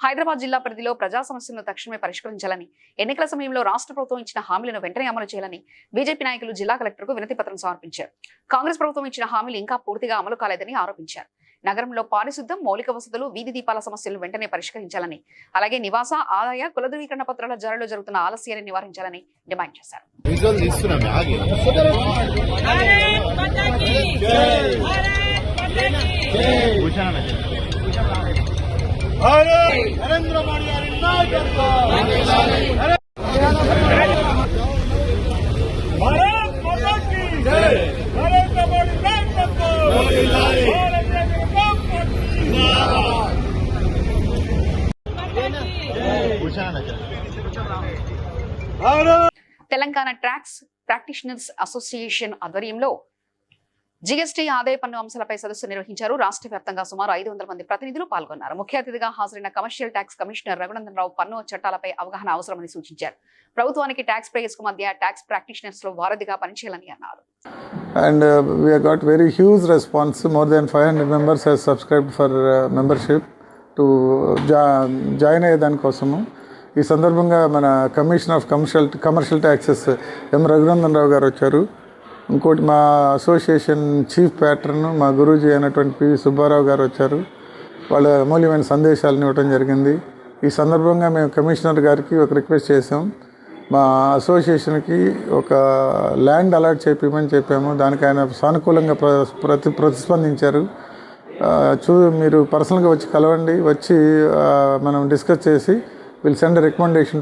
హైదరాబాద్ జిల్లా పరిధిలో ప్రజా సమస్యలను తక్షణమే పరిష్కరించాలని, ఎన్నికల సమయంలో రాష్ట్ర ప్రభుత్వం ఇచ్చిన హామీలను వెంటనే అమలు చేయాలని బీజేపీ నాయకులు జిల్లా కలెక్టర్కు వినతి పత్రం సమర్పించారు. కాంగ్రెస్ ప్రభుత్వం ఇచ్చిన హామీలు ఇంకా పూర్తిగా అమలు కాలేదని ఆరోపించారు. నగరంలో పారిశుద్ధ్యం, మౌలిక వసతులు, వీధి దీపాల సమస్యలను వెంటనే పరిష్కరించాలని, అలాగే నివాస, ఆదాయ, కుల ధృవీకరణ పత్రాల జారీలో జరుగుతున్న ఆలస్యాన్ని నివారించాలని డిమాండ్ చేశారు. నరేంద్ర మోడీ గారి నాయకత్వం భారత్ మాతా కీ జై. నరేంద్ర మోడీ నాయకత్వం తెలంగాణ ట్యాక్స్ ప్రాక్టీషనర్స్ అసోసియేషన్ ఆధ్వర్యంలో జీఎస్టీ ఆదాయ పన్ను అంశాలపై సదస్సు నిర్వహించారు. రాష్ట్ర వ్యాప్తంగా సుమారు 500 మంది ప్రతినిధులు పాల్గొన్నారు. ముఖ్య అతిథిగా హాజరైన commercial tax commissioner Raghunandan Rao పన్ను చట్టాలపై అవగాహన అవసరమని సూచించారు. ప్రభుత్వానికి ట్యాక్స్ పేయర్స్ కు మధ్య ట్యాక్స్ ప్రాక్టీషనర్స్ లో వారధిగా పనిచేయాలని అన్నారు. And we have got very huge response. More than 500 members have subscribed for membership to join అయ్యేదాని కోసము. ఈ సందర్భంగా మన కమిషన్ ఆఫ్ కమర్షియల్ ట్యాక్సెస్ ఎం రఘునందన్ రావు గారు వచ్చారు. ఇంకోటి మా అసోసియేషన్ చీఫ్ ప్యాట్రన్ మా గురూజీ అయినటువంటి పివి సుబ్బారావు గారు వచ్చారు. వాళ్ళ అమూల్యమైన సందేశాలను ఇవ్వడం జరిగింది. ఈ సందర్భంగా మేము కమిషనర్ గారికి ఒక రిక్వెస్ట్ చేసాం. మా అసోసియేషన్కి ఒక ల్యాండ్ అలాట్ చేయించమని చెప్పాము. దానికి ఆయన సానుకూలంగా ప్రతిస్పందించారు. మీరు పర్సనల్గా వచ్చి కలవండి, వచ్చి మనం డిస్కస్ చేసి విల్ సెండ్ రికమెండేషన్